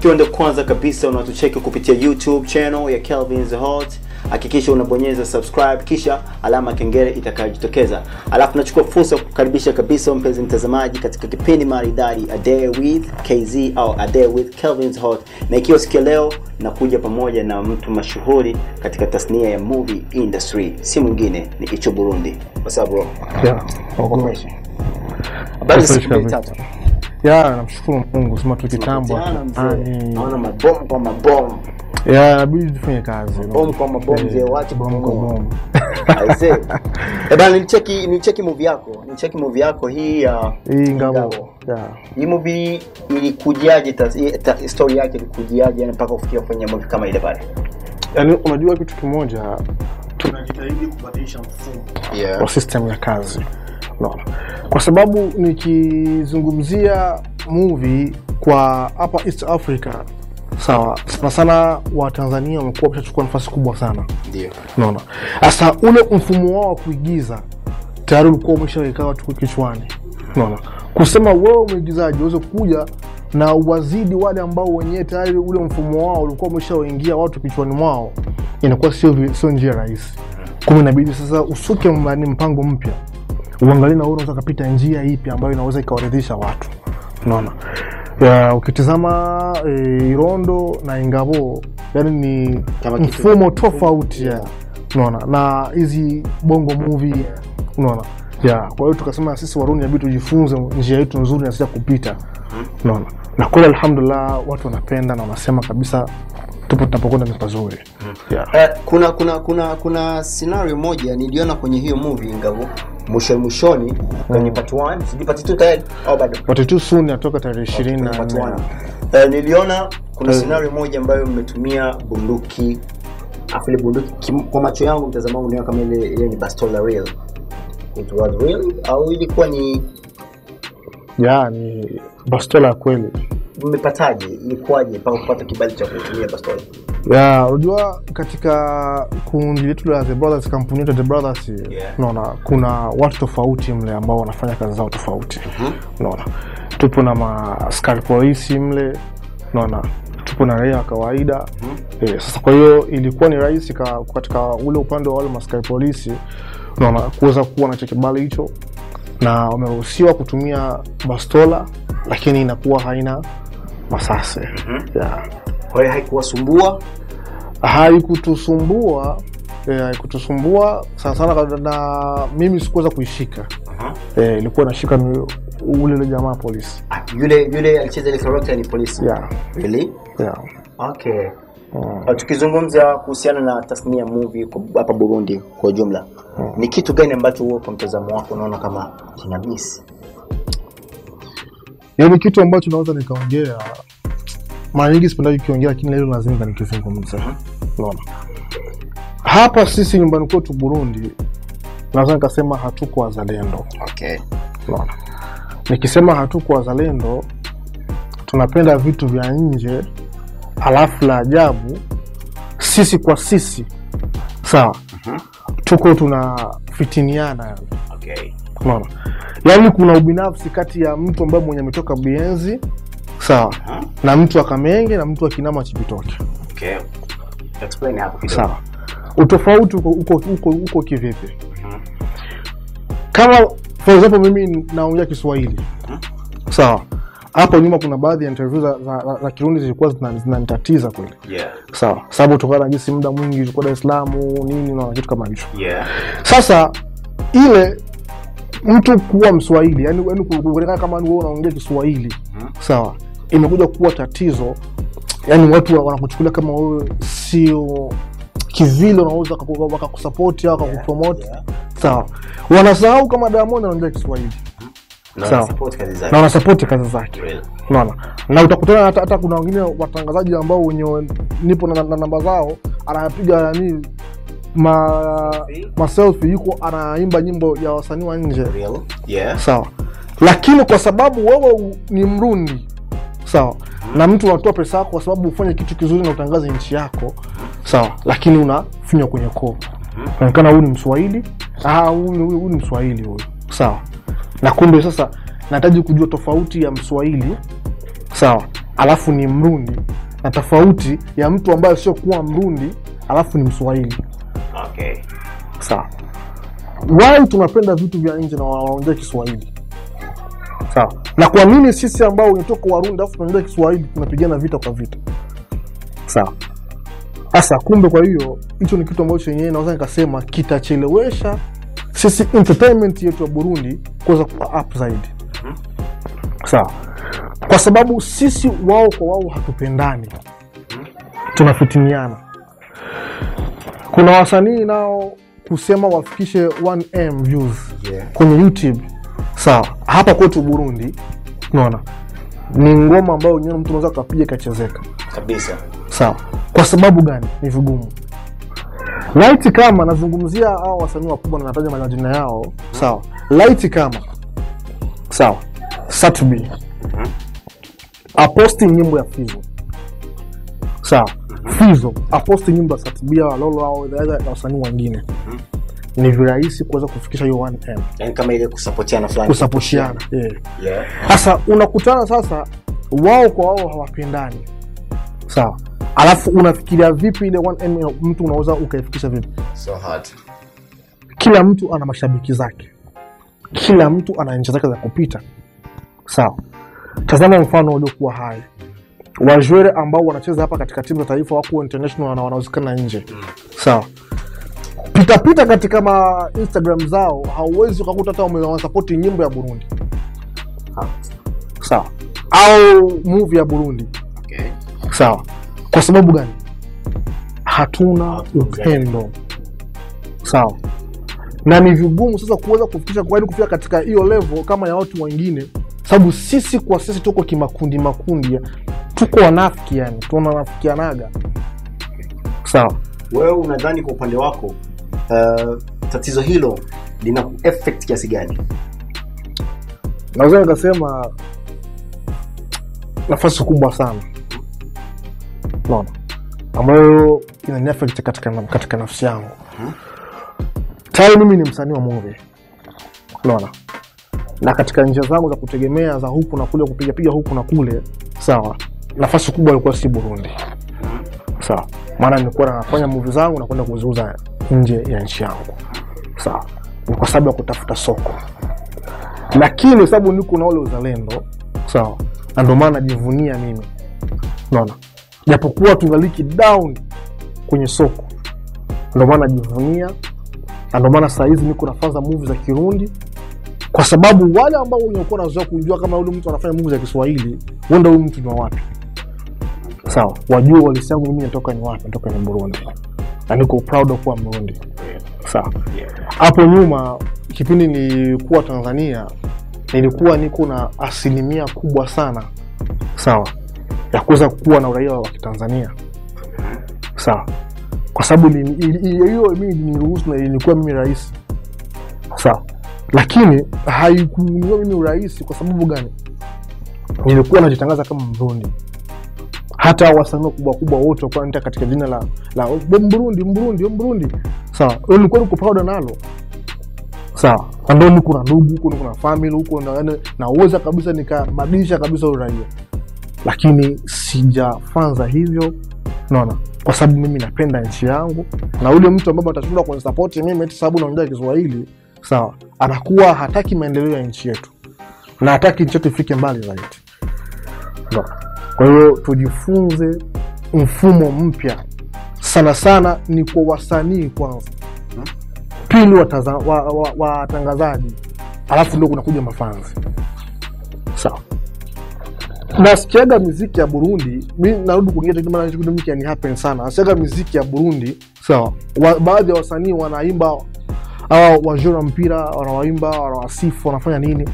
Ikiwa ndio kwanza kabisa unatucheki kupitia YouTube channel ya Kelvin Zehot, hakikisha unabonyeza subscribe kisha alama kengele itakayojitokeza. Alafu nachukua fursa kukaribisha kabisa mpenzi mtazamaji katika kipindi maridadi A Day with KZ au A Day with Kelvin Zehot. Na ikiwa sikia leo nakuja pamoja na mtu mashuhuri katika tasnia ya movie industry, si mwingine ni Icuburundi. What's up bro? Yeah, congratulations. Habari za siku tatu. Yeah, namshukuru Mungu sema tu kitambo. Naona mabomu kwa mabomu. Yeah, inabidi tufanye kazi. Bomu kwa mabomu je, wacha bomu kwa bomu. I say. Nilicheki movie yako. Nilicheki movie yako hii Ngabo. Yeah. Hii movie ilikujaje, story yake ilikujaje mpaka kufikia kufanya movie kama ile pale? Yaani unajua kitu kimoja, tunajitahidi kubadilisha mfumo wa system ya kazi. No. Kwa sababu nikizungumzia movie kwa hapa East Africa, sawa, sana wa Tanzania wamekuwa wamechukua nafasi kubwa sana. Ndio. Unaona. Sasa ule mfumo wao wa kuigiza tayari ulikuwa umeshaweka watu kichwani. Unaona. Kusema wewe mwigizaji uweze kuja na uwazidi wale ambao wenyewe tayari ule mfumo wao ulikuwa umeshaoingia watu kichwani mwao, inakuwa sio njia rahisi. Kwa inabidi sasa usuke mpango mpya. Uangalie na wewe unaweza kupita njia ipi ambayo inaweza ikawaridhisha watu. Unaona? Ukitazama Irondo na Ingabo, yani ni mfumo tofauti ya. Unaona? Na hizi bongo movie, unaona? Kwa hiyo tukasema sisi Warundi inabidi tujifunze njia yetu nzuri na sisi kupita. Unaona? Na kwa alhamdulillah watu wanapenda na wanasema kabisa tupo tunapokwenda ni pazuri. Kuna scenario moja niliona kwenye hiyo movie Ingabo. Mwishoni kwenye part 1, sijui part 2 tayari au bado? Part 2 soon natoka tarehe 20. Niliona kuna scenario moja ambayo mmetumia bunduki. Afile bunduki kwa macho yangu mtazamo wangu kama ile ni bastola real. It was real au ilikuwa ni ni bastola kweli? Mmepataje? Ilikuwaje mpaka kupata kibali cha kutumia bastola? Unajua katika kundi letu la The Brothers, kampuni yetu The Brothers, unaona kuna watu tofauti mle ambao wanafanya kazi zao tofauti. Unaona, tupo na askari polisi mle, unaona, tupo na raia kawaida. Sasa kwa hiyo ilikuwa ni rahisi katika ule upande wa wale askari polisi, unaona, kuweza kuwa na kibali hicho na wameruhusiwa kutumia bastola, lakini inakuwa haina masasi. Kwa hiyo haikuwasumbua? Haikutusumbua sana na mimi sikuweza kuishika. Ilikuwa nashika ule jamaa polisi. Yule alicheza ile character ni polisi? Really? Okay. Tukizungumza kuhusiana na tasnia ya movie hapa Burundi kwa jumla, ni kitu gani ambacho wewe kwa mtazamo wako unaona kama kina miss? Yaani kitu ambacho naweza nikaongea, mara nyingi sipendaji kuongea lakini leo lazima nikizungumza. Unaona? Hapa sisi nyumbani kwetu Burundi, naweza nikasema hatuko wazalendo. Okay. Unaona? Nikisema hatuko wazalendo, tunapenda vitu vya nje, halafu la ajabu sisi kwa sisi. Sawa. Tuko tunafitiniana. Okay. Unaona? Yaani kuna ubinafsi kati ya mtu ambaye mwenye ametoka Bienzi, sawa, na mtu akamenge na mtu akinama Chibitoke. Okay. Explain hapo kidogo. Sawa. Utofauti uko kivipi? Kama for example mimi naongea Kiswahili. Sawa. Hapo nyuma kuna baadhi ya interview za Kirundi zilikuwa zinanitatiza kweli. Sawa. Sababu kutokana na jinsi muda mwingi ulikuwa Dar es Salaam nini na kitu kama hicho. Sasa ile mtu kuwa Mswahili, yani kuonekana kama wewe unaongea Kiswahili, sawa, imekuja kuwa tatizo. Yani watu wanakuchukulia kama wewe sio kivile, unaweza wakakusupport au kukupromote. Sawa. Wanasahau kama Diamond anaongea Kiswahili. Na support kazi zake. Unaona? Na utakutana hata kuna wengine watangazaji ambao wenyewe nipo na namba zao, anapiga selfie yuko anaimba nyimbo ya wasanii wa nje. Sawa. Lakini kwa sababu wewe ni Mrundi, sawa, na mtu anatoa pesa yako kwa sababu ufanye kitu kizuri na utangaze nchi yako, sawa, lakini unafinywa kwenye koo. Inaonekana huyu ni Mswahili, huyu ni Mswahili huyu. Sawa. Na kumbe sasa nahitaji kujua tofauti ya Mswahili, sawa, alafu ni Mrundi, na tofauti ya mtu ambaye sio kuwa Mrundi alafu ni Mswahili. Okay. Sawa. Why tunapenda vitu vya nje na wanaongea Kiswahili? Sawa. Na kwa nini sisi ambao unatoka Warundi alafu tunaongea Kiswahili tunapigana vita kwa vita? Sawa. Sasa kumbe kwa hiyo hicho ni kitu ambacho yenyewe naweza nikasema kitachelewesha sisi entertainment yetu ya Burundi kuweza kuwa up zaidi. Sawa. Kwa sababu sisi wao kwa wao hatupendani. Tunafitiniana. Kuna wasanii nao kusema wafikishe 1M views kwenye YouTube. Sawa. Hapa kwetu Burundi, unaona, ni ngoma ambayo mtu anaweza kupiga kachezeka kabisa. Sawa. Kwa sababu gani? Ni vigumu. Light kama nazungumzia hao wasanii wakubwa na nataja majina yao, sawa. Light kama, sawa, Satbi aposti nyimbo ya Fizzo. Sawa. Fizzo aposti nyimbo ya Satbi au Lolo au wasanii wengine. Ni virahisi kuweza kufikisha hiyo 1M. Yaani kama ile kusapotiana fulani. Kusapotiana. Yeah. Sasa unakutana sasa wao kwa wao hawapendani. Sawa. Alafu unafikiria vipi ile 1M mtu unaweza ukaifikisha vipi? So hard. Kila mtu ana mashabiki zake. Kila mtu ana njia zake za kupita. Sawa. Tazama mfano uliokuwa hai. Wajwere ambao wanacheza hapa katika timu za taifa wako international na wanaozikana nje. Sawa. Pita katika Instagram zao hauwezi ukakuta hata wanasupport nyimbo ya Burundi. Sawa. Au movie ya Burundi. Okay. Sawa. Kwa sababu gani? Hatuna upendo. Sawa. Na ni vigumu sasa kuweza kufikisha kwa ili kufika katika hiyo level kama ya watu wengine, sababu sisi kwa sisi tuko kimakundi makundi, tuko wanafiki, yani tunanafikianaga. Sawa. Wewe unadhani kwa upande wako tatizo hilo lina effect kiasi gani? Naweza nikasema nafasi kubwa sana. Naona ambayo ina effect katika nafsi yangu. Tayari mimi ni msanii wa movie. Naona. Na katika njia zangu za kutegemea za huku na kule, kupiga huku na kule, sawa, nafasi kubwa ilikuwa si Burundi. Sawa. Maana nilikuwa nafanya movie zangu na kwenda kuziuza nje ya nchi yangu. Sawa. Ni kwa sababu ya kutafuta soko. Lakini sababu niko na ule uzalendo, sawa, na ndio maana najivunia mimi. Unaona? Japokuwa tungaliki down kwenye soko, ndio maana najivunia, na ndio maana saa hizi niko nafanya movie za Kirundi, kwa sababu wale ambao walikuwa wanazoea kujua kama yule mtu anafanya movie za Kiswahili, wenda huyu mtu ni wapi. Sawa, wajua walisi yangu mimi natoka ni wapi? Natoka ni Burundi. Na niko proud of kuwa Burundi. Sawa. Hapo nyuma kipindi nilikuwa Tanzania, nilikuwa niko na asilimia kubwa sana, sawa, ya kuweza kuwa na uraia wa Kitanzania. Sawa. Kwa sababu hiyo mimi niruhusu na nilikuwa mimi rais. Sawa. Lakini haikuniwa mimi uraisi kwa sababu gani? Nilikuwa najitangaza kama Mrundi. Hata wasanii kubwa wote walikuwa wanita katika jina la Mrundi. Sawa. Nilikuwa niko proud nalo. Sawa. Ndio niko na ndugu huko, niko na family huko, na uweza kabisa nikabadilisha kabisa uraia. Lakini sijafanza hivyo. Unaona? Kwa sababu mimi napenda nchi yangu, na ule mtu ambaye atashindwa kunisupport mimi eti sababu naongea Kiswahili, sawa, anakuwa hataki maendeleo ya nchi yetu na hataki nchi yetu ifike mbali zaidi. No. Kwa hiyo tujifunze mfumo mpya. Sana ni kwa wasanii kwanza. Pili watangazaji. Alafu ndio kunakuja mafanzi. Sawa. Nasikiaga muziki ya Burundi, mimi narudi kuongea kitu maana kitu mimi ni happen sana. Nasikiaga muziki ya Burundi, sawa. Baadhi ya wasanii wanaimba au wajora mpira, wanawaimba, wanawasifu, wanafanya nini?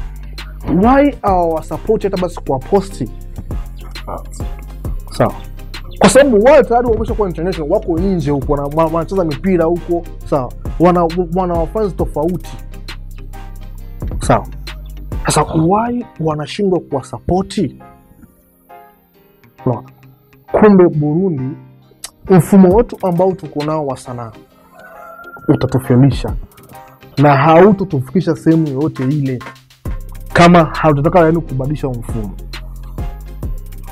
Why our support hata basi kwa posti? Sawa. Kwa sababu wao tayari wameshakuwa international, wako nje huko na wanacheza mipira huko, sawa. Wana wafans tofauti. Sawa. Sasa why wanashindwa kwa support? No. Kumbe Burundi mfumo wetu ambao tuko nao wa sanaa utatufelisha na hautotufikisha sehemu yote ile kama hautataka yani kubadilisha mfumo.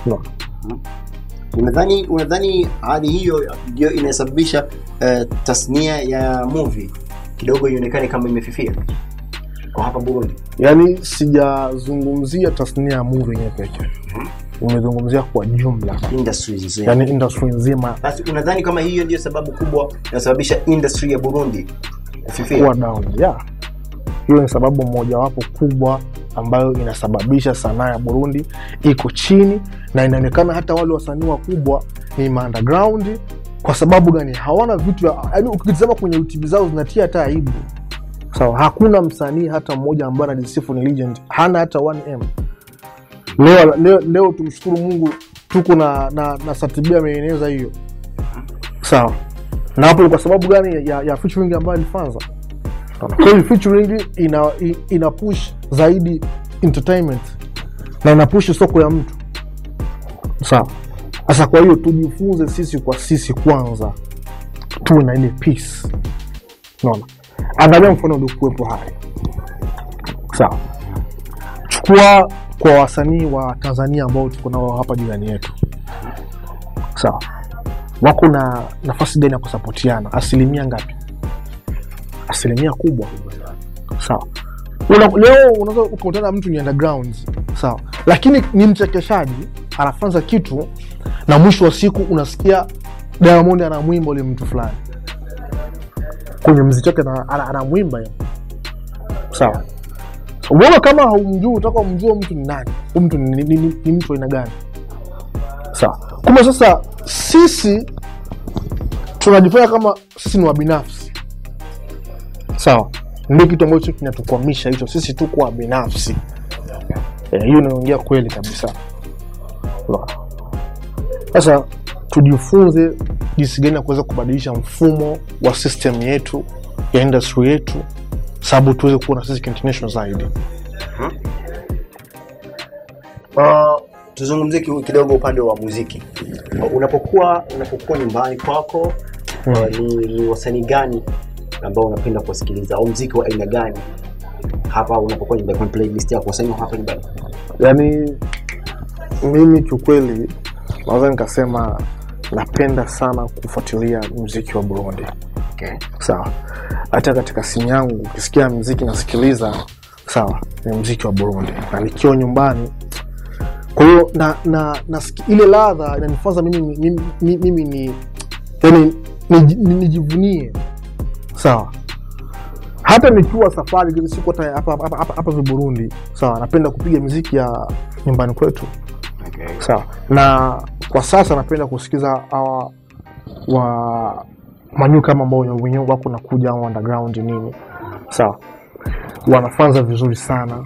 No. Unadhani hali hiyo ndio inasababisha tasnia ya movie kidogo ionekane kama imefifia kwa hapa Burundi? Yani sijazungumzia tasnia ya movie yenyewe pekee. Nimezungumzia kwa jumla industry nzima. Yani industry nzima. Basi unadhani kama hiyo ndio sababu kubwa inasababisha industry ya Burundi kufifia? Kuwa down. Yeah. Hiyo ni sababu moja wapo kubwa ambayo inasababisha sanaa ya Burundi iko chini, na inaonekana hata wale wasanii wakubwa ni underground. Kwa sababu gani? Hawana vitu, yaani ukitazama kwenye YouTube zao zinatia hata aibu. Sawa, hakuna msanii hata mmoja ambaye anajisifu ni legend, hana hata 1M. Leo tumshukuru Mungu tuko na Satibia ameeneza hiyo. Sawa. Na hapo kwa sababu gani ya featuring ambayo ilifanza? Kwa hiyo featuring ina push zaidi entertainment na ina push soko ya mtu. Sawa. Sasa kwa hiyo tujifunze sisi kwa sisi kwanza, tuwe na ile peace. Unaona? Angalia mfano uliokuwepo hai. Sawa. Chukua kwa wasanii wa Tanzania ambao tuko nao hapa jirani yetu. Sawa. Wako na nafasi gani ya kusapotiana? Asilimia ngapi? Asilimia kubwa. Sawa. Leo unaweza ukutana mtu ni underground, sawa, lakini ni mchekeshaji, anafanza kitu na mwisho wa siku unasikia Diamond anamwimba ile mtu fulani kwenye muziki wake, anamwimba yeye. Sawa. Unaona kama haumjui, utaka umjue mtu ni nani, mtu ni mtu aina gani. Sawa. Kuma sasa sisi tunajifanya kama sisi ni wabinafsi. Sawa. Ndio kitu ambacho kinatukwamisha hicho, sisi tu kwa binafsi. Hiyo naongea kweli kabisa. Sasa tujifunze jinsi gani ya kuweza kubadilisha mfumo wa system yetu ya industry yetu, sababu tuweze kuwa na sisi international zaidi. Tuzungumzie kidogo upande wa muziki. Unapokuwa nyumbani kwako, ni wasanii gani ambao unapenda kusikiliza, au muziki wa aina gani hapa unapokuwa nyumbani, kwa playlist yako wasanii hapa nyumbani? Yani mimi kiukweli naweza nikasema napenda sana kufuatilia muziki wa Burundi. Okay. Sawa. Hata katika simu yangu ukisikia muziki nasikiliza, sawa, ni muziki wa Burundi. Na nikiwa nyumbani, kwa hiyo na ile ladha inanifanya mimi ni yani nijivunie. Sawa. Hata nikiwa safari siku hata hapa Burundi, sawa, napenda kupiga muziki ya nyumbani kwetu. Okay. Sawa. Na kwa sasa napenda kusikiza hawa wa manyu kama ambao wenyewe wako nakuja underground nini. Sawa. Wanafanza vizuri sana.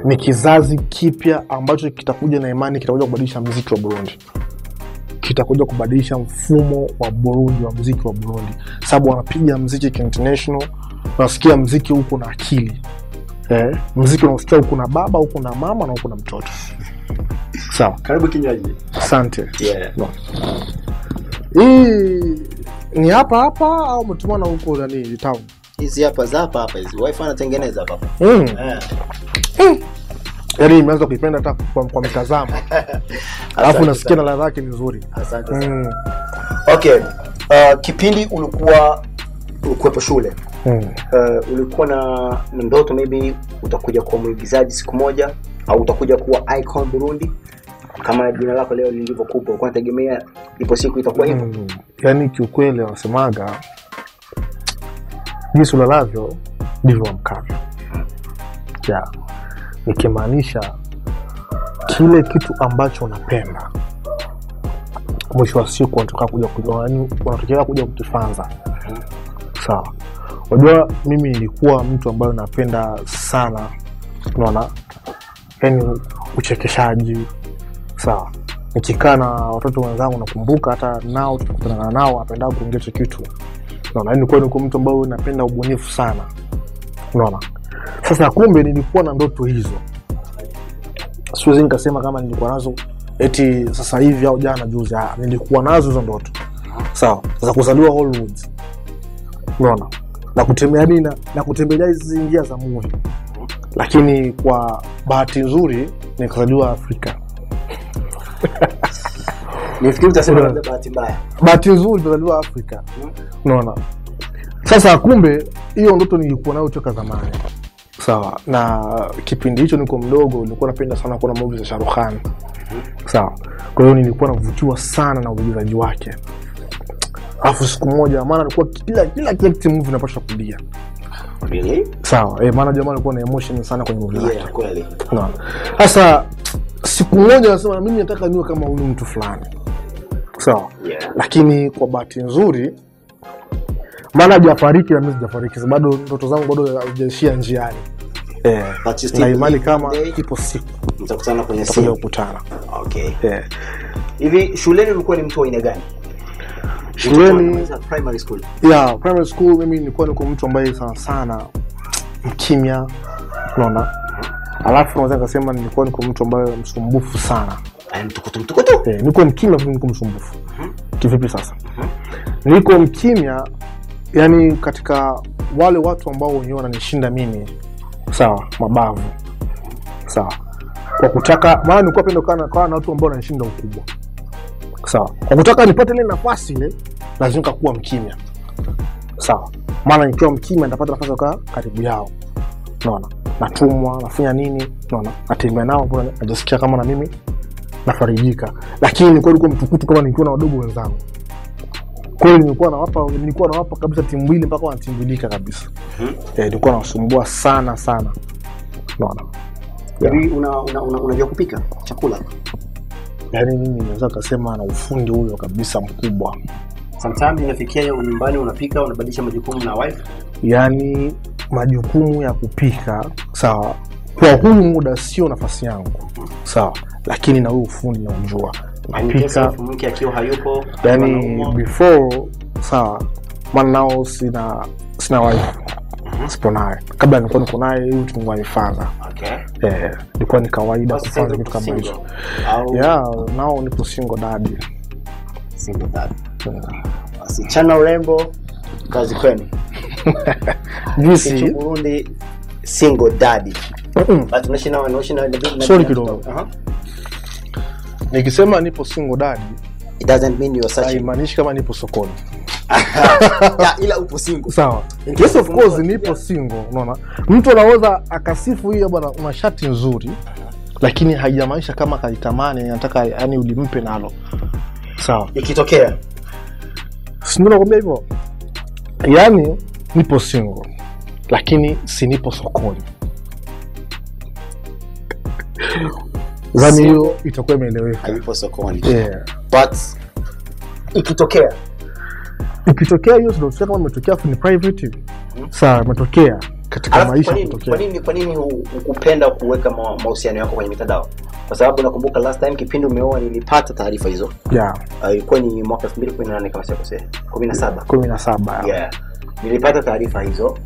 Ni kizazi kipya ambacho kitakuja na imani, kitakuja kubadilisha muziki wa Burundi. Kitakuja kubadilisha mfumo wa Burundi, wa muziki wa Burundi. Sababu wanapiga muziki international, unasikia muziki huko na akili. Muziki unasikia huko na baba, huko na mama na huko na mtoto. Sawa. Karibu kinywaji. Asante. Yeah. No. Hii ni hapa au umetumana huko ndani town? Hizi hapa hizi. Wifi anatengeneza hapa. Yaani nimeanza kuipenda hata kwa mtazamo. Alafu nasikia na ladha yake ni nzuri. Asante sana. Okay. Kipindi ulikuwa shule. Ulikuwa na ndoto maybe utakuja kuwa mwigizaji siku moja, au utakuja kuwa icon Burundi kama jina lako leo lilivyokuwa? Ulikuwa unategemea ipo siku itakuwa hivyo? Yaani kiukweli wanasemaga jinsi unalavyo ndivyo mkavyo. Yeah. Nikimaanisha kile kitu ambacho unapenda, mwisho wa siku unataka kuja kukifanza. Sawa. Unajua mimi nilikuwa mtu ambaye napenda sana, unaona, yani uchekeshaji. Sawa. Nikikaa na watoto wenzangu nakumbuka hata nao tukutana nao napenda kuongea kitu. Unaona, nilikuwa mtu ambaye napenda ubunifu sana. Unaona. Sasa kumbe nilikuwa na ndoto hizo. Siwezi nikasema kama nilikuwa nazo eti sasa hivi au jana juzi. Nilikuwa nazo hizo ndoto. Sawa. Za kuzaliwa Hollywood. Unaona. Na kutembelea hizi njia za movie. Lakini kwa bahati nzuri nikazaliwa Afrika. Nifikiri utasema labda bahati mbaya. Bahati nzuri nimezaliwa Afrika. Unaona? Sasa kumbe hiyo ndoto nilikuwa nayo toka zamani. Sawa. Na kipindi hicho niko mdogo nilikuwa napenda sana kuona movie za Shahrukh Khan. Sawa. Kwa hiyo nilikuwa navutiwa sana na uigizaji wake. Alafu siku moja maana alikuwa kila movie napaswa kulia. Really? Sawa. Maana jamaa alikuwa na emotion sana kwenye movie yake. Yeah, kweli. Unaona? Sasa siku moja nasema mimi nataka niwe kama huyu mtu fulani. Sawa. Yeah. Lakini kwa bahati nzuri maana hajafariki na mimi sijafariki. Bado ndoto zangu bado hazijaishia njiani. Na imani kama ipo siku mtakutana kwenye siku kukutana. Okay. Hivi shuleni ulikuwa ni mtu wa aina gani? Shuleni primary school. Yeah, primary school mimi nilikuwa niko mtu ambaye sana mkimya. Unaona? Alafu naweza kusema nilikuwa niko mtu ambaye msumbufu sana. Mtukutu. Niko mkimya lakini niko msumbufu. Kivipi sasa? Niko mkimya yani katika wale watu ambao wenyewe wananishinda mimi. Sawa, mabavu. Sawa. Kwa kutaka maana nilikuwa napenda kana na watu ambao wananishinda ukubwa. Sawa. Kwa kutaka nipate ile nafasi ile lazima kuwa mkimya. Sawa. Maana nikiwa mkimya nitapata nafasi ya karibu yao. Unaona? Natumwa, nafanya nini? Unaona? Natembea nao kwa najisikia kama na mimi nafarijika. Lakini nilikuwa mtukutu kama nikiwa na wadogo wenzangu. Kwa hiyo nilikuwa nawapa kabisa timu mbili mpaka wanatimbulika kabisa. Nilikuwa nawasumbua sana. Unaona? Hivi unajua kupika chakula? Yaani mimi naweza kusema na ufundi huyo kabisa mkubwa. Sometimes inafikia nyumbani unapika unabadilisha majukumu na wife? Yaani majukumu ya kupika, sawa. Kwa huu muda sio nafasi yangu. Sawa. Lakini na huo ufundi na unjua. Napika mke akiwa hayupo. Yaani before sawa. Maana nao sina wife. Sipo naye. Kabla nilikuwa niko naye hiyo tungwa hifadha. Okay. Ilikuwa ni kawaida kufanya kitu kama hicho. Yeah, nao nipo single daddy. Single daddy. Wasichana urembo kazi kwenu. Icuburundi single daddy. But national sorry kidogo. Nikisema nipo single daddy, it doesn't mean you are such. Haimaanishi kama nipo sokoni. Ila upo single. Sawa. Yes, of course nipo single, unaona. Mtu anaweza akasifu hiyo bwana una shati nzuri, lakini haijamaanisha kama kalitamani anataka yani ulimpe nalo. Sawa. Ikitokea sio nakwambia hivyo. Yaani nipo single, lakini si nipo sokoni. Zani hiyo itakuwa imeeleweka. Haipo sokoni. But ikitokea hiyo ndio sio kama imetokea ni private. Sawa, imetokea katika maisha kutokea. Kwa nini ukupenda kuweka mahusiano yako kwenye mitandao? Kwa sababu nakumbuka last time kipindi umeoa nilipata taarifa hizo. Yeah. Ilikuwa ni mwaka 2018 kama sikosea. 17. Yeah. Nilipata taarifa hizo.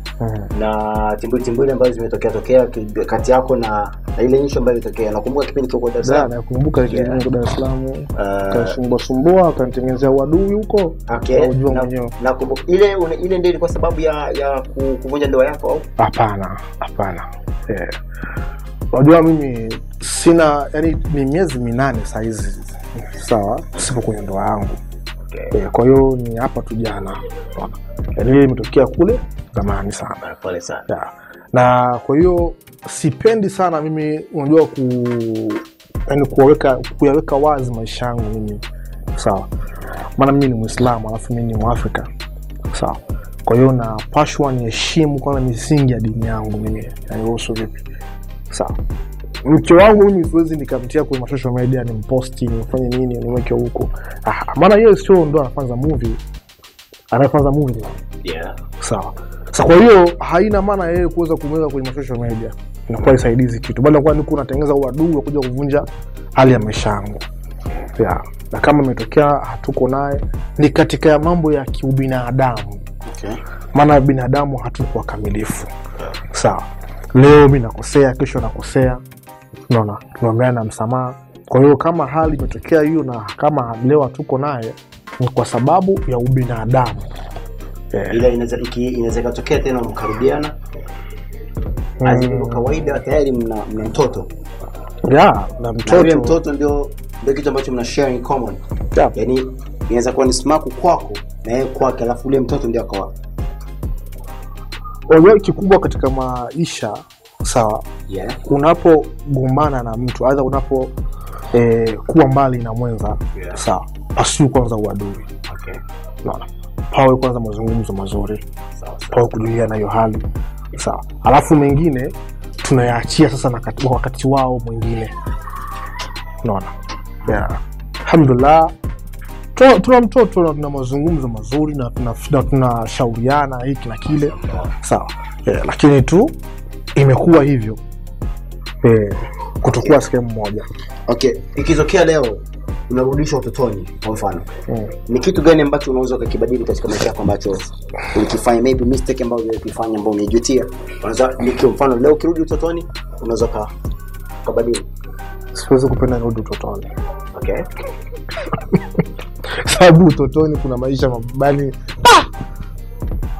Na timbuli ambazo zimetokea kati yako na ile issue ambayo ilitokea. Nakumbuka kipindi kiko Dar es Salaam. Nakumbuka kipindi kiko Dar es Salaam. Kasumbua akanitengenezea uadui huko. Okay. Unajua mwenyewe. Nakumbuka ile ndio ilikuwa sababu ya kuvunja ndoa yako au? Hapana. Unajua mimi sina yani ni miezi 8 saa hizi. Sawa, sipo kwenye ndoa yangu. Okay. Kwa hiyo ni hapa tu jana. Yaani ile imetokea kule zamani sana. Pole sana. Yeah. Na kwa hiyo sipendi sana mimi unajua yani kuyaweka wazi maisha yangu mimi. Sawa. Maana mimi ni Muislamu alafu mimi ni Mwafrika. Sawa. Kwa hiyo napashwa niheshimu kwanza misingi ya dini yangu mimi. Yaani husu vipi? Sawa. Mke wangu mimi siwezi nikamtia kwenye social media ni mposti nifanye nini niweke huko. Maana yeye sio ndo anafanya movie. Anafanya movie. Yeah. Sawa. Sasa kwa hiyo haina maana yeye kuweza kumweka kwenye social media. Inakuwa isaidizi kitu. Bali kwa nini unatengeneza uadui wa kuja kuvunja hali ya maisha yangu. Yeah. Na kama imetokea hatuko naye ni katika mambo ya kiubinadamu. Okay. Maana binadamu hatuko wakamilifu. Sawa. Leo mimi nakosea, kesho nakosea. Unaona? Tunaombeana msamaha. Kwa hiyo kama hali imetokea hiyo na kama leo hatuko naye ni kwa sababu ya ubinadamu. Ila inaweza kutokea tena mkarudiana. Azimo kawaida tayari mna mtoto. Yeah, na mtoto. Mtoto ndio ndio kitu ambacho mna share in common. Yeah. Yaani inaweza kuwa ni smaku kwako na yeye kwake, alafu ule mtoto ndio akawa. Wewe kikubwa katika maisha, sawa? Yeah. Unapogombana na mtu, aidha unapo kuwa mbali na mwenza, Yeah. sawa, asiu kwanza uadui. Okay. Naona. Pawe kwanza mazungumzo mazuri. Sawa. Pawe kujulia na hiyo hali. Sawa. Alafu mengine tunayaachia sasa na wakati wao mwingine. Naona. Yeah. Alhamdulillah. Tuna mtoto na tuna mazungumzo mazuri na tunashauriana hiki na kile. Sawa. Yeah, lakini tu imekuwa hivyo. Kutokuwa sehemu moja. Okay, ikitokea leo unarudishwa utotoni kwa mfano. Ni kitu gani ambacho unaweza kukibadili katika maisha yako ambacho ulikifanya, maybe mistake ambayo ulifanya ambayo umejutia? Unaweza nikio mfano leo ukirudi utotoni unaweza kubadili. Siwezi kupenda kurudi utotoni. Okay. Sababu utotoni kuna maisha mabali.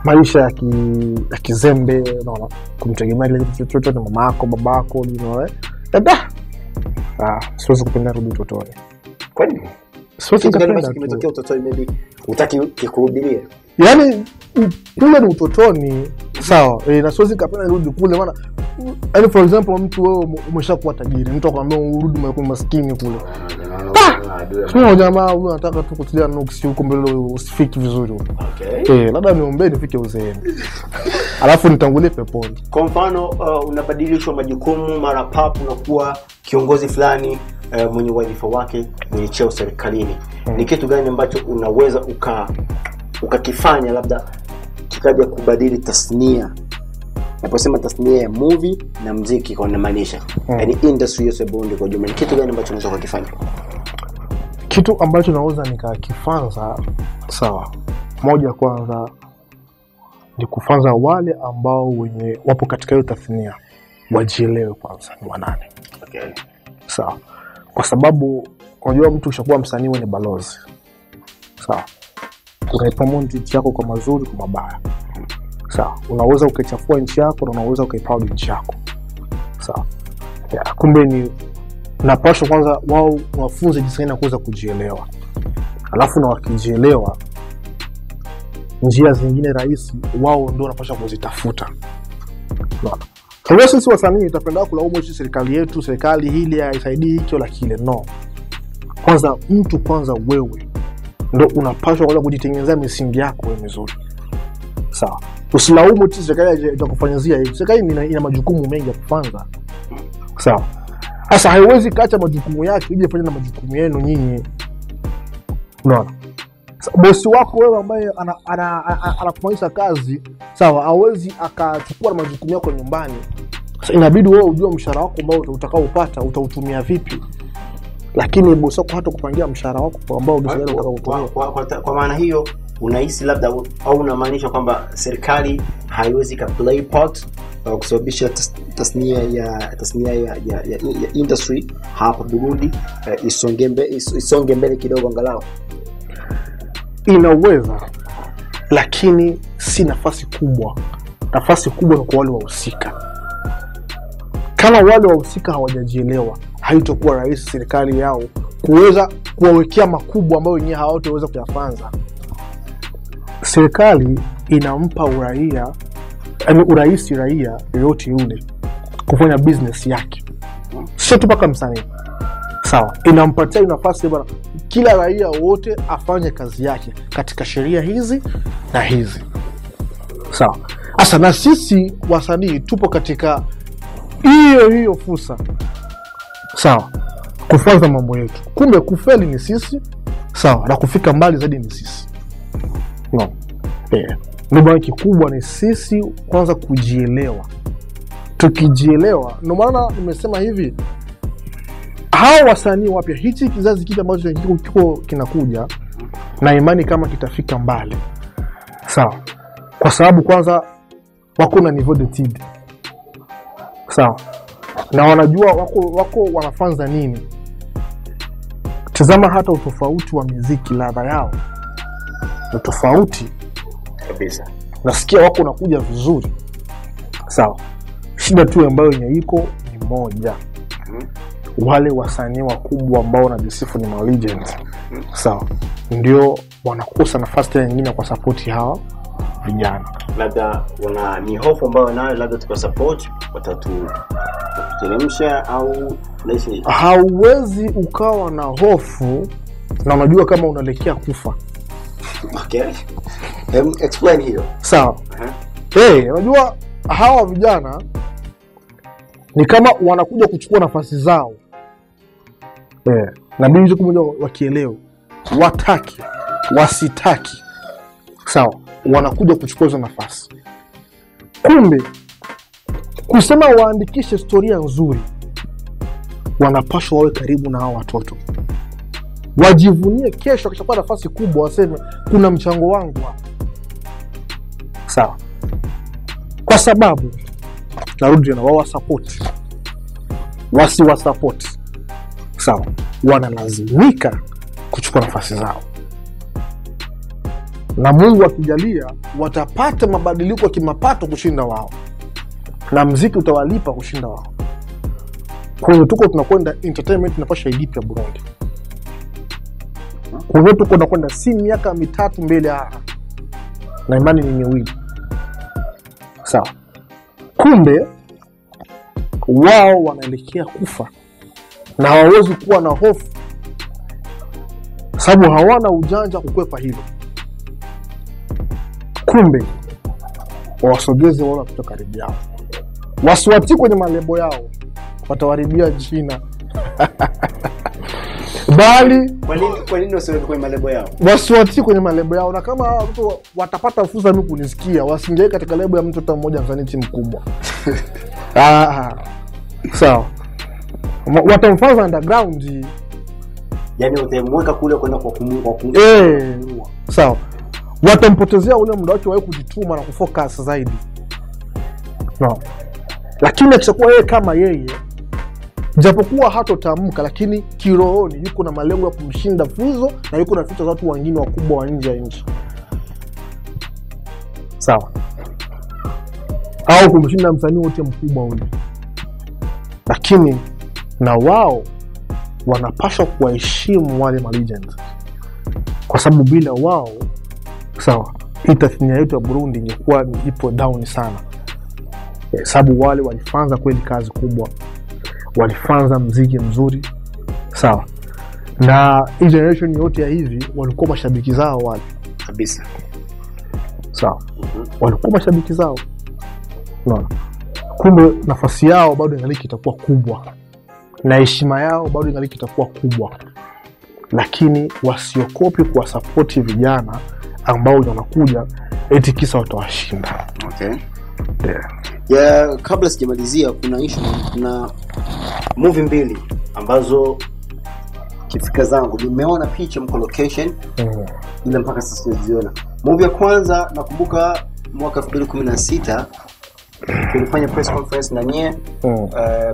Maisha ya kizembe, unaona, kumtegemea ile mtoto ni mama yako, baba yako, you know. Siwezi kupenda kurudi utotoni. Kwani? Siwezi kupenda kimetokea utotoni maybe utaki kurudilia. Yaani kule ni utotoni, sawa? Na siwezi kupenda kurudi kule maana for example mtu wewe umeshakuwa tajiri, mtu akwambia urudi umekuwa maskini kule. Sio jamaa huyu anataka tu kutilia nuksi huko mbele usifiki vizuri huko. Okay. Labda niombe nifike uzeeni. Alafu nitangulie peponi. Kwa mfano unabadilishwa majukumu mara papu unakuwa kiongozi fulani mwenye wadhifa wake mwenye cheo serikalini. Ni kitu gani ambacho unaweza ukakifanya labda kikaja kubadili tasnia? Naposema tasnia ya movie na muziki kwa namaanisha yani industry yote Burundi kwa jumla, kitu gani ambacho unaweza kukifanya? Kitu ambacho naweza nikakifanya, sawa, moja kwanza ni kufanza wale ambao wenye wapo katika hiyo tasnia wajielewe kwanza ni wanani. Okay. Sawa. Kwa sababu unajua mtu ushakuwa msanii wewe ni balozi. Sawa. Unaipromote nchi yako kwa mazuri kwa mabaya. Sawa. Unaweza ukachafua nchi yako na unaweza ukaiproud nchi yako. Sawa. Yeah, kumbe ni napaswa kwanza wao wafunze jinsi gani kuweza kujielewa. Alafu na wakijielewa njia zingine rahisi wao ndio wanapaswa kuzitafuta. Unaona? Kwa sisi wasanii tutapenda kulaumu serikali yetu, serikali hili haisaidii hicho la kile. No. Kwanza mtu kwanza wewe ndio unapaswa kwanza kujitengenezea misingi yako wewe mizuri. Sawa. Usilaumu tu serikali itakufanyia hivi. Serikali ina majukumu mengi ya kufanya. Sawa. Sasa haiwezi kaacha majukumu yake ije fanya na majukumu yenu nyinyi. Unaona? Bosi wako wewe ambaye anakufanyisha kazi, sawa, hawezi akachukua majukumu yako nyumbani. Sasa inabidi wewe ujue mshahara wako ambao utakaopata utautumia vipi. Lakini bosi wako hata kupangia mshahara wako ambao utakaotumia. Kwa maana hiyo unahisi labda au unamaanisha kwamba serikali haiwezi ka play part kusababisha tasnia ya industry hapa Burundi isonge mbele kidogo angalau? Inaweza, lakini si nafasi kubwa. Nafasi kubwa ni kwa wale wahusika. Kama wale wahusika hawajajielewa, haitakuwa rahisi serikali yao kuweza kuwawekea makubwa ambayo wenyewe hawataweza kuyafanya. Serikali inampa uraia, urahisi raia yote yule kufanya business yake. Sio tu paka msanii. Sawa, inampatia nafasi bwana kila raia wote afanye kazi yake katika sheria hizi na hizi. Sawa. Sasa na sisi wasanii tupo katika hiyo fursa. Sawa. Kufanya mambo yetu. Kumbe kufeli ni sisi. Sawa, na kufika mbali zaidi ni sisi. No. Ndio kikubwa ni sisi kwanza kujielewa. Tukijielewa, ndio maana nimesema hivi, hao wasanii wapya, hichi kizazi kipya ambacho kiko kinakuja, na imani kama kitafika mbali. Sawa. Kwa sababu kwanza wako na niveau d'étude. Sawa. Na wanajua wako wanafanza nini. Tazama hata utofauti wa muziki, ladha yao ni tofauti kabisa. Nasikia wako unakuja vizuri. Sawa. Shida tu ambayo yenye iko ni moja. wale wasanii wakubwa ambao wanajisifu ni ma legends, sawa, ndio wanakosa nafasi nyingine kwa support hawa vijana. Labda ni hofu ambayo nayo labda tuka support watatuteremsha au naishi. Hauwezi ukawa na hofu na unajua kama unaelekea kufa. Okay. Explain hiyo. Sawa. Unajua hawa vijana ni kama wanakuja kuchukua nafasi zao. Na mimi ndio mmoja wakielewa. Wataki, wasitaki. Sawa, wanakuja kuchukua hizo nafasi. Kumbe kusema waandikishe historia nzuri, wanapaswa wawe karibu na hao watoto. Wajivunie kesho akishapata nafasi kubwa waseme kuna mchango wangu hapa. Sawa. Kwa sababu narudi na wao support. Wasiwa support. Sawa. Wanalazimika kuchukua nafasi zao. Na Mungu akijalia watapata mabadiliko ya kimapato kushinda wao. Na muziki utawalipa kushinda wao. Kwa hiyo tuko tunakwenda entertainment inapasha ilipe ya Burundi. Kwa hiyo tuko tunakwenda si miaka 3 mbele na imani ni miwili. Sawa. Kumbe wao wanaelekea kufa na hawawezi kuwa na hofu sababu hawana ujanja kukwepa hilo. Kumbe wasogeze wala kutoka karibu yao. Wasiwatii kwenye malebo yao, watawaribia jina. Bali kwa nini wasiweke kwenye malebo yao? Wasiwatii kwenye malebo yao, na kama watu watapata fursa mimi kunisikia, wasingie katika lebo ya mtu mmoja msanii mkubwa. Sawa. Watamfanya underground. Yaani utamweka kule kwenda kwa kumua. Sawa. Watampotezea ule muda wake wa kujituma na kufocus zaidi. No. Lakini akishakuwa yeye kama yeye, japokuwa hatotamka lakini kirohoni yuko na malengo ya kumshinda Fizzo na yuko na vitu za watu wengine wakubwa wa nje ya nchi. Sawa. Au kumshinda msanii wote mkubwa huyo. Lakini na wao wanapaswa kuwaheshimu wale ma legends. Kwa sababu bila wao, sawa, tasnia yetu ya Burundi ingekuwa ipo down sana. Sababu wale walifanza kweli kazi kubwa. Walifanza muziki mzuri. Sawa. Na generation yote ya hivi walikuwa mashabiki zao wale kabisa. Sawa. Walikuwa mashabiki zao. No. Kumbe nafasi yao bado ingaliki itakuwa kubwa. Na heshima yao bado ingaliki itakuwa kubwa. Lakini wasiokopi kwa support vijana ambao wanakuja eti kisa watawashinda. Okay. Yeah, kabla sijamalizia kuna movie mbili ambazo kifika zangu nimeona picha mko location ila mpaka sasa siziona. Movie ya kwanza nakumbuka mwaka 2016 tulifanya press conference na nyie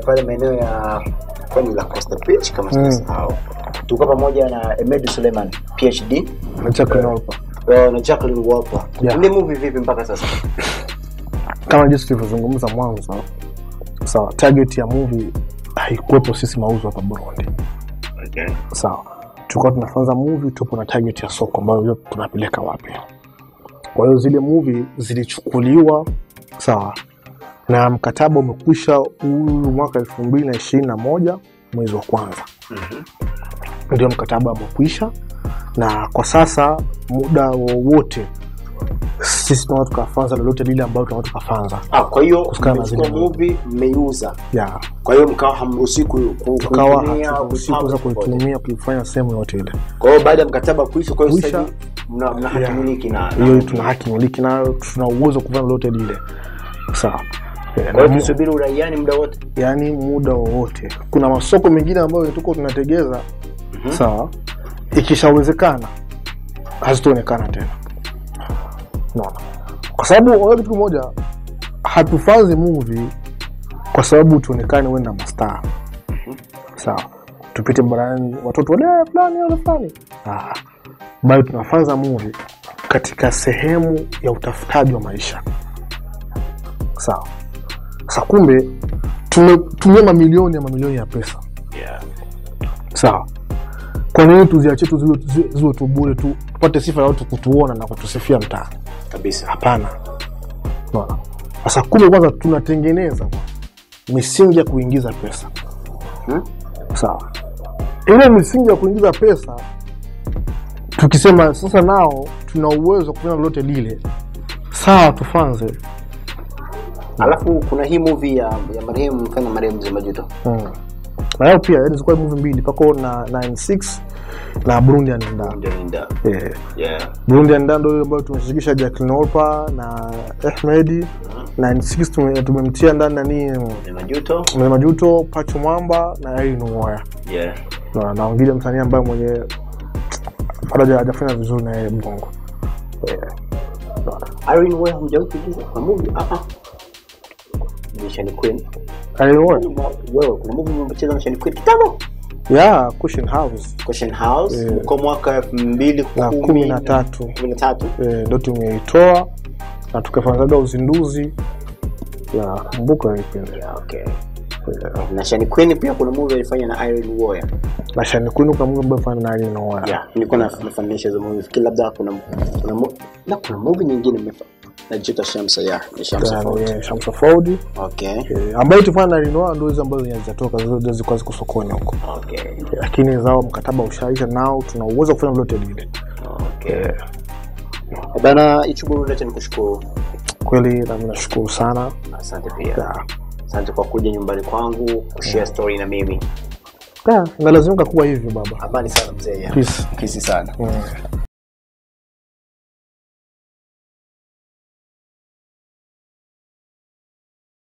pale maeneo ya kwani la Costa Beach kama sasa. Tuko pamoja na Emedu Suleiman PhD na Jacqueline Wolper. Ile movie vipi mpaka sasa? Kama jinsi tulivyozungumza mwanzo, sawa, target ya movie haikuwepo sisi mauzo hapa Burundi. Okay. Sawa. Tulikuwa tunafanza movie tupo na target ya soko ambayo tunapeleka wapi. Kwa hiyo zile movie zilichukuliwa, sawa, na mkataba umekwisha mwaka 2021 mwezi wa kwanza. Ndio mkataba umekwisha, na kwa sasa muda wowote sisi tunataka tukafanza lolote lile ambalo tunataka tukafanza. Kwa hiyo kwa movie mmeuza. Yeah. Kwa hiyo mkao hamruhusi kutumia kufanya sehemu yote ile. Kwa hiyo baada ya mkataba kuisha, kwa hiyo sasa mna haki miliki na hiyo tuna haki miliki nayo, tuna uwezo kufanya lolote lile. Sawa. Kwa hiyo tusubiri uraiani muda wote. Yaani muda wote. Kuna masoko mengine ambayo tuko tunategeza. Sawa. Ikishawezekana hazitaonekana tena. No. Kwa sababu wewe kitu kimoja, hatufanzi movie kwa sababu tuonekane wenda mastaa. Sawa. Tupite barani watoto wale fulani. Bali tunafanza movie katika sehemu ya utafutaji wa maisha. Sawa. Sasa kumbe tumetumia mamilioni ya pesa. Yeah. Sawa. Kwa nini tuziache tu ziwe tu bure tu tupate sifa ya watu kutuona na kutusifia mtaani? Kabisa. Hapana. Unaona? Sasa kumbe kwanza tunatengeneza misingi ya kuingiza pesa. Sawa. Ile misingi ya kuingiza pesa tukisema sasa nao tuna uwezo kufanya lolote lile. Sawa, tufanze. Alafu kuna hii movie ya marehemu Mzee Majuto. Na yao pia zilikuwa movie mbili pako na 96 na Burundian Nda. Yeah. Burundian Nda ndio ile ambayo tumeshirikisha Jacqueline Olpa na Ahmed. 96 tumemtia ndani nani Majuto, Pacho Mwamba na Irene Uwoya. Yeah. Na wengine msanii ambaye mwenye bado hajafanya vizuri na yeye Bongo. Irene Uwoya hujawahi kuigiza kwa movie? Nishani Queen. Irene Uwoya? Wewe kuna movie umecheza na Nishani Queen kitambo? Yeah, Cushion House. Kwa mwaka 2013. Ndio tumeitoa na tukafanyaga uzinduzi. Yeah, kumbuka hiyo. Yeah, okay. Na Shani Queen pia kuna movie alifanya na Irene Uwoya. Na Shani Queen kuna movie ambayo alifanya na Irene Uwoya. Yeah, nilikuwa nafanisha hizo movie. Kila labda kuna movie nyingine nimefanya na Jita Shamsa Shamsa Ford. Okay. Ambayo tufanya na Irene Uwoya ndio hizo ambazo zinatoka zote ziko sokoni huko. Okay. Lakini zao mkataba ushaisha nao tuna uwezo kufanya lolote lile. Okay. Bana Icuburundi nikushukuru. Kweli na nashukuru sana. Asante pia. Asante kwa kuja nyumbani kwangu kushare story na mimi. Na lazima kuwa hivyo baba. Habari sana mzee. Peace. Peace sana.